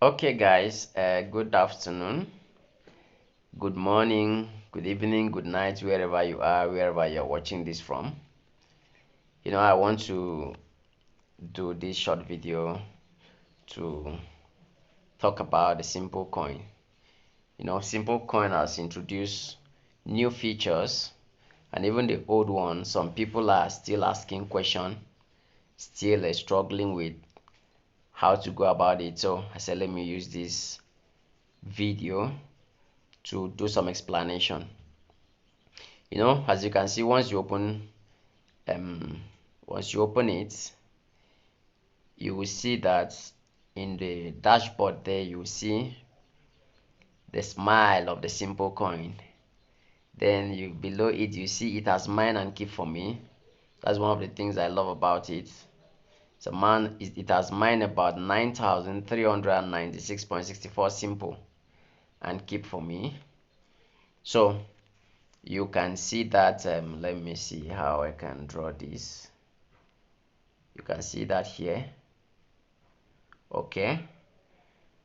Okay, guys, good afternoon, good morning, good evening, good night, wherever you are, wherever you're watching this from. I want to do this short video to talk about the simple coin. Simple coin has introduced new features, and even the old ones, some people are still asking questions, still struggling with how to go about it. So I said, let me use this video to do some explanation. As you can see, um once you open it, you will see that in the dashboard there you will see the smile of the simple coin. Then below it you see it has mine and keep for me. That's one of the things I love about it. It has mined about 9,396.64 simple and keep for me. So you can see that, let me see how I can draw this. You can see that here. Okay,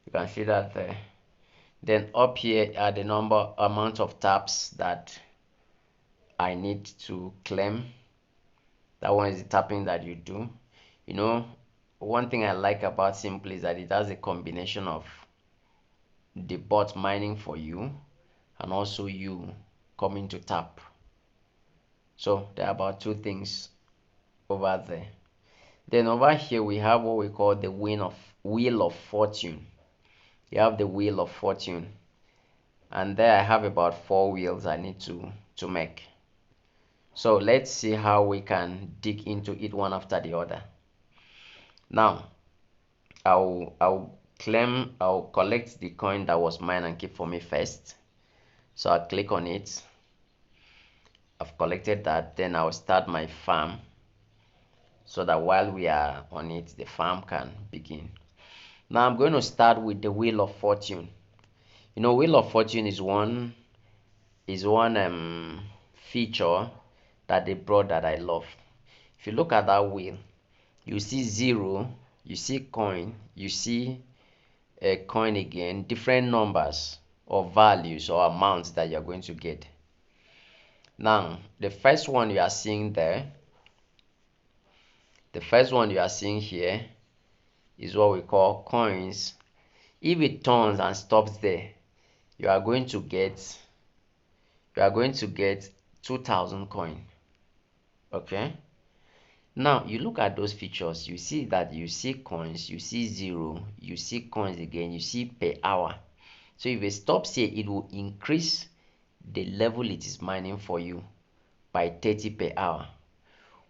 you can see that there. Then up here are the amount of taps that I need to claim. That one is the tapping that you do. One thing I like about Simple is that it has a combination of the bot mining for you and also you coming to tap. So there are about two things over there. Then over here we have what we call the wheel of fortune. You have the wheel of fortune, and there I have about 4 wheels I need to make. So let's see how we can dig into it one after the other. Now I'll collect the coin that was mine and keep for me first. So I'll click on it. I've collected that. Then I'll start my farm so that while we are on it, the farm can begin. Now I'm going to start with the wheel of fortune. Wheel of fortune is one feature that they brought that I love. If you look at that wheel, you see zero, you see coin, you see a coin again, different numbers or values or amounts that you're going to get. Now the first one you are seeing there, the first one you are seeing here is what we call coins. If it turns and stops there, you are going to get 2,000 coin. Okay, now you look at those features, you see that you see coins, you see zero, you see coins again, you see per hour. So if it stops here, it will increase the level it is mining for you by 30 per hour.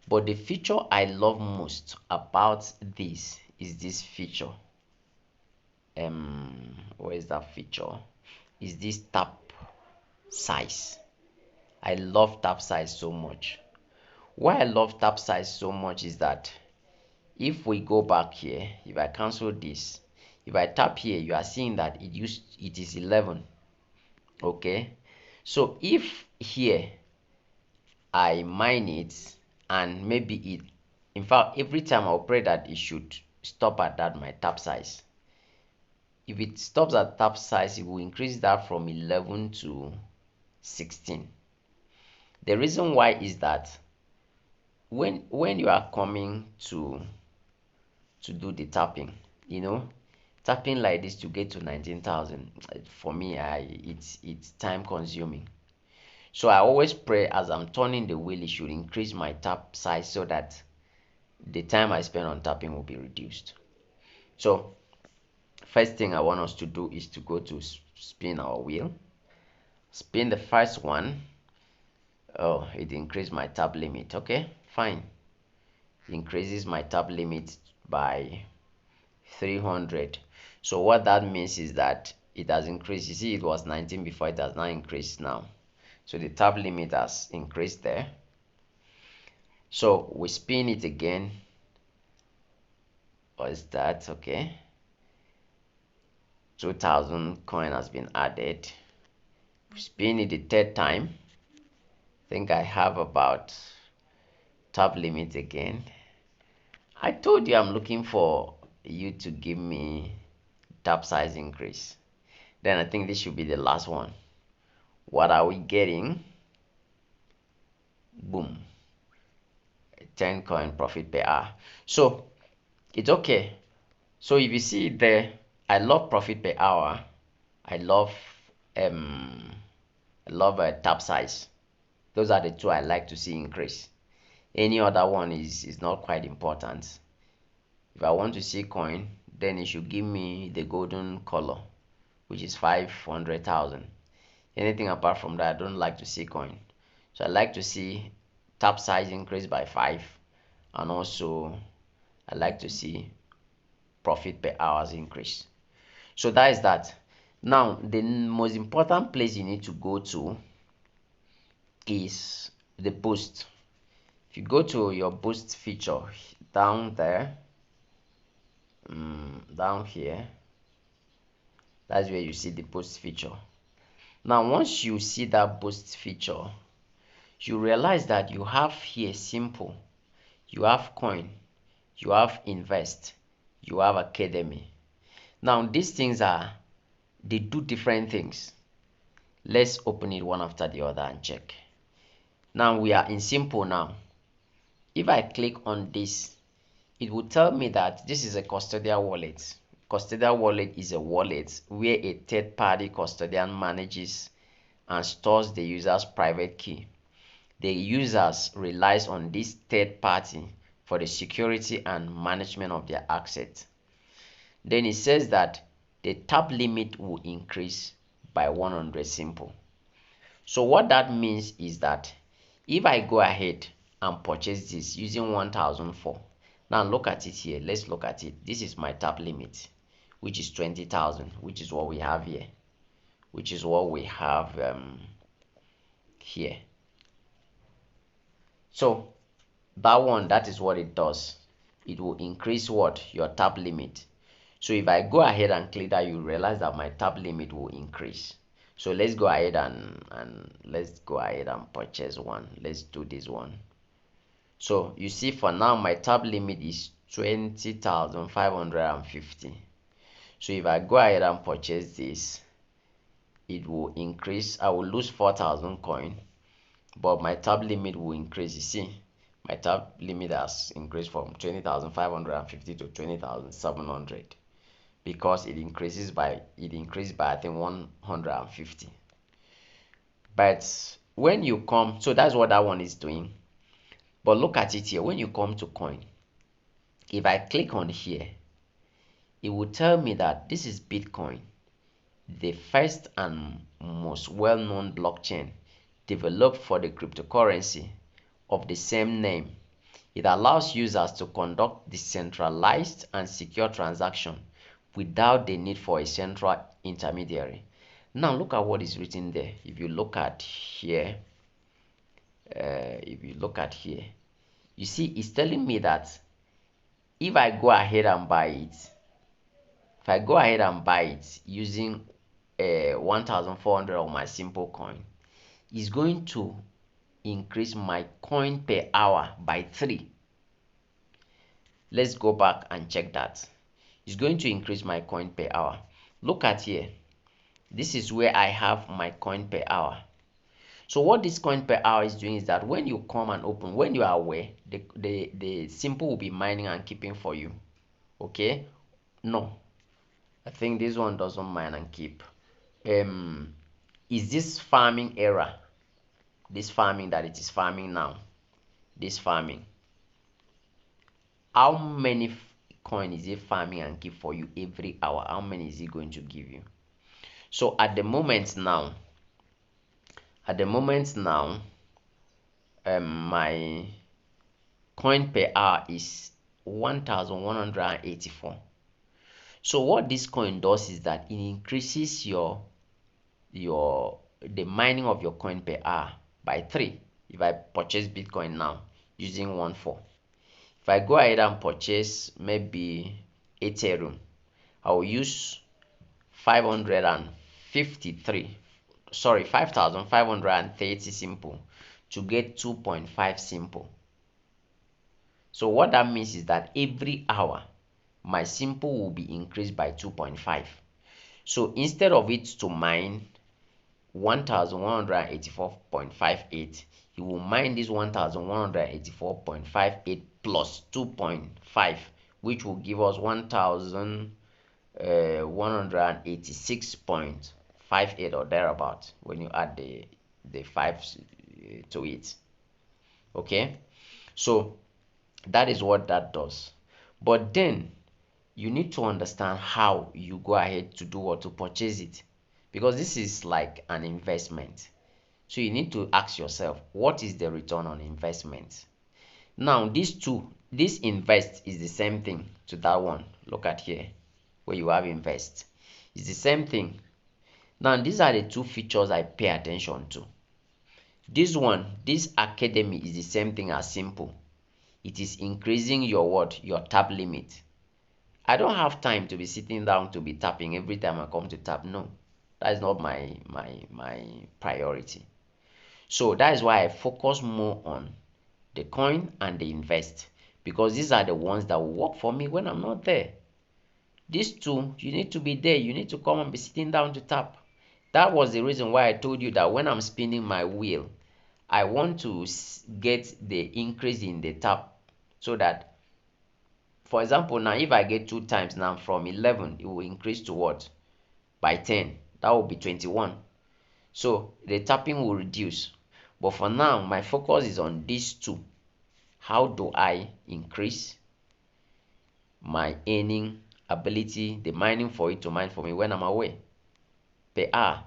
But the feature I love most about this is this feature. Where is that feature? Is this tap size. I love tap size so much. Why I love tap size so much is that if we go back here, if I cancel this, if I tap here, you are seeing that it is 11. Okay, so if here I mine it and maybe in fact every time I'll pray that it should stop at that my tap size. If it stops at tap size, it will increase that from 11 to 16. The reason why is that when you are coming to do the tapping, tapping like this to get to 19,000, for me, it's time consuming. So I always pray as I'm turning the wheel, it should increase my tap size so that the time I spend on tapping will be reduced. So first thing I want us to do is to go to spin our wheel. Spin the first one. Oh, it increased my tap limit. Okay, fine. It increases my tap limit by 300. So what that means is that it has increased. You see, it was 19 before, it has now increased now. So the tap limit has increased there. So we spin it again. What is that? Okay, 2,000 coin has been added. We spin it the third time. I think I have about tap limit again. I told you I'm looking for you to give me tap size increase. Then I think this should be the last one. What are we getting? Boom, 10 coin profit per hour. So it's okay. So if you see it there, I love profit per hour. I love um tap size. Those are the two I like to see increase. Any other one is not quite important. If I want to see coin, then it should give me the golden color, which is 500,000. Anything apart from that, I don't like to see coin. So I like to see tap size increase by 5, and also I like to see profit per hours increase. So that is that. Now the most important place you need to go to is the boost. If you go to your boost feature down there, down here, that's where you see the boost feature. Now once you see that boost feature, you realize that you have here simple, you have coin, you have invest, you have academy. Now these things they do different things. Let's open it one after the other and check. Now we are in simple now. If I click on this, it will tell me that this is a custodial wallet. Custodial wallet is a wallet where a third-party custodian manages and stores the user's private key. The users relies on this third party for the security and management of their assets. Then it says that the tap limit will increase by 100 simple. So what that means is that if I go ahead and purchase this using 1004, now look at it here. Let's look at it. This is my tap limit, which is 20,000, which is what we have here, which is what we have here. So that is what it does. It will increase what? Your tap limit. So if I go ahead and click that, you realize that my tap limit will increase. So let's go ahead and purchase one. Let's do this one. So you see, for now my tap limit is 20,550. So if I go ahead and purchase this, it will increase. I will lose 4,000 coin, but my tap limit will increase. You see, my tap limit has increased from 20,550 to 20,700 because it increased by I think 150. But when you come, so that's what that one is doing. But look at it here. When you come to coin, if I click on here, it will tell me that this is Bitcoin, the first and most well-known blockchain developed for the cryptocurrency of the same name. It allows users to conduct decentralized and secure transactions without the need for a central intermediary. Now look at what is written there. If you look at here, you see it's telling me that if I go ahead and buy it, using 1,400 of my simple coin, it's going to increase my coin per hour by 3. Let's go back and check that. It's going to increase my coin per hour. Look at here. This is where I have my coin per hour. So what this coin per hour is doing is that when you come and open, when you are aware, the simple will be mining and keeping for you. Okay? No, I think this one doesn't mine and keep. Is this farming era? This farming that it is farming now. This farming. How many coin is it farming and keep for you every hour? How many is it going to give you? So at the moment now, my coin per hour is 1,184. So what this coin does is that it increases the mining of your coin per hour by 3. If I purchase Bitcoin now using 1.4, if I go ahead and purchase maybe Ethereum, I will use 5,530 simple to get 2.5 simple. So what that means is that every hour my simple will be increased by 2.5. So instead of it to mine 1184.58, he will mine this 1184.58 plus 2.5, which will give us 1186.58 or thereabout when you add the 5 to it. Okay, so that is what that does. But then you need to understand how you go ahead to do or to purchase it, because this is like an investment. So you need to ask yourself, what is the return on investment? Now these two, this invest is the same thing to that one. Look at here where you have invest. It's the same thing. Now these are the two features I pay attention to. This one, this academy, is the same thing as simple. It is increasing your what? Your tap limit. I don't have time to be sitting down to be tapping every time I come to tap. No, that is not my priority. So that is why I focus more on the coin and the invest, because these are the ones that will work for me when I'm not there. These two, you need to be there. You need to come and be sitting down to tap. That was the reason why I told you that when I'm spinning my wheel, I want to get the increase in the tap, so that, for example, now if I get 2 times now from 11, it will increase to what? By 10. That will be 21. So the tapping will reduce. But for now, my focus is on these two. How do I increase my earning ability, the mining for it to mine for me when I'm away per hour?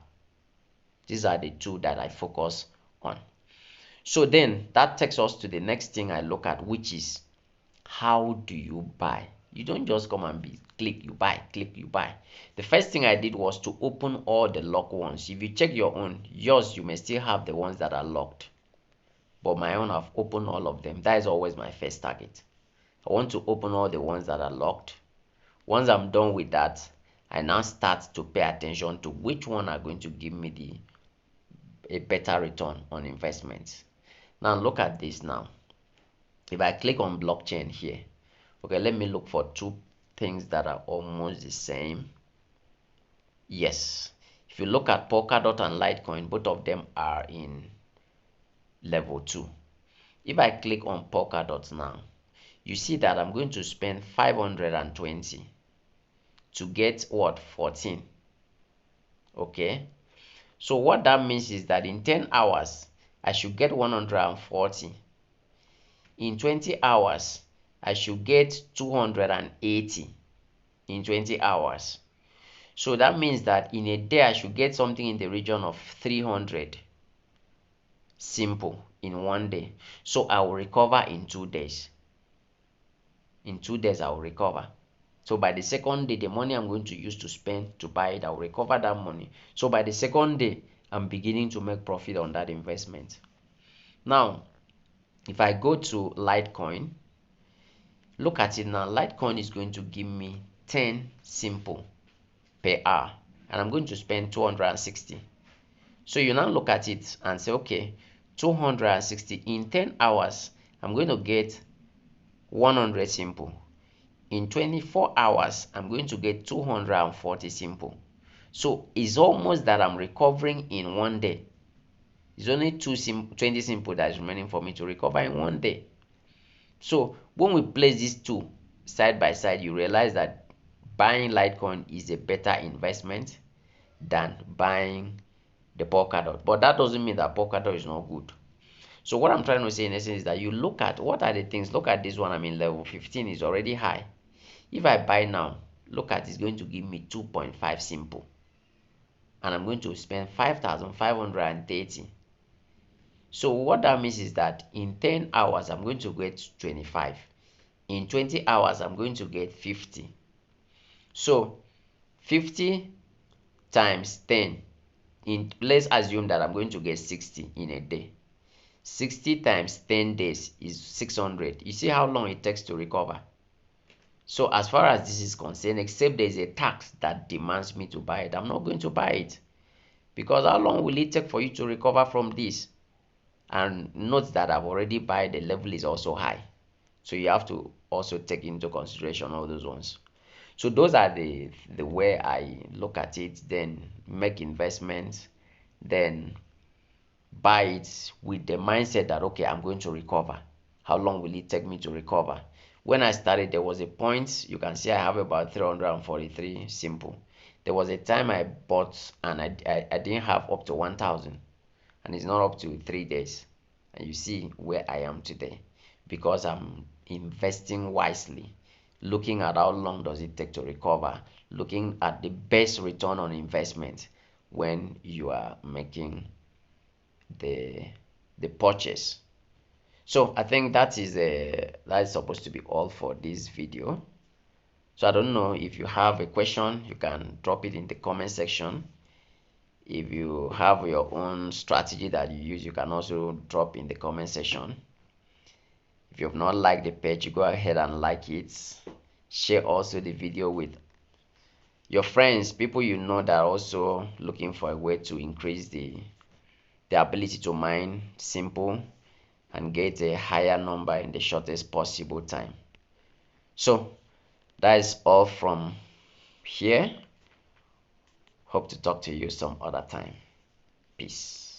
These are the two that I focus on. So then that takes us to the next thing I look at, which is how do you buy? You don't just come and be click, you buy, click, you buy. The first thing I did was to open all the locked ones. If you check your own, yours, you may still have the ones that are locked. But my own, I've opened all of them. That is always my first target. I want to open all the ones that are locked. Once I'm done with that, I now start to pay attention to which one are going to give me a better return on investment. Now look at this now. If I click on blockchain here, okay, let me look for two things that are almost the same. Yes, if you look at Polkadot and Litecoin, both of them are in level 2. If I click on Polkadot now, you see that I'm going to spend 520 to get what? 14. Okay, so what that means is that in 10 hours I should get 140. In 20 hours I should get 280 in 20 hours. So that means that in a day I should get something in the region of 300 simple in one day. So I will recover in 2 days. In 2 days I will recover. So by the second day, the money I'm going to use to spend to buy it, I will recover that money. So by the second day, I'm beginning to make profit on that investment. Now, if I go to Litecoin, look at it now. Litecoin is going to give me 10 simple per hour, and I'm going to spend 260. So you now look at it and say, okay, 260 in 10 hours, I'm going to get 100 simple. In 24 hours, I'm going to get 240 simple. So it's almost that I'm recovering in one day. It's only 20 simple that is remaining for me to recover in one day. So when we place these two side by side, you realize that buying Litecoin is a better investment than buying the Polkadot. But that doesn't mean that Polkadot is not good. So what I'm trying to say in essence is that you look at what are the things. Look at this one. I'm in level 15, is already high. If I buy now, look at, it's going to give me 2.5 simple, and I'm going to spend 5,530. So what that means is that in 10 hours I'm going to get 25. In 20 hours I'm going to get 50. So 50 times 10, let's assume that I'm going to get 60 in a day. 60 times 10 days is 600. You see how long it takes to recover? So as far as this is concerned, except there's a tax that demands me to buy it, I'm not going to buy it. Because how long will it take for you to recover from this? And note that I've already bought, the level is also high. So you have to also take into consideration all those ones. So those are the way I look at it, then make investments, then buy it with the mindset that okay, I'm going to recover. How long will it take me to recover? When I started, there was a point, you can see I have about 343 simple. There was a time I bought and I didn't have up to 1,000, and it's not up to 3 days. And you see where I am today because I'm investing wisely, looking at how long does it take to recover, looking at the best return on investment when you are making the the purchase. So I think that is supposed to be all for this video. So I don't know, if you have a question, you can drop it in the comment section. If you have your own strategy that you use, you can also drop in the comment section. If you have not liked the page, go ahead and like it. Share also the video with your friends, people you know that are also looking for a way to increase the ability to mine simple and get a higher number in the shortest possible time. So that is all from here. Hope to talk to you some other time. Peace.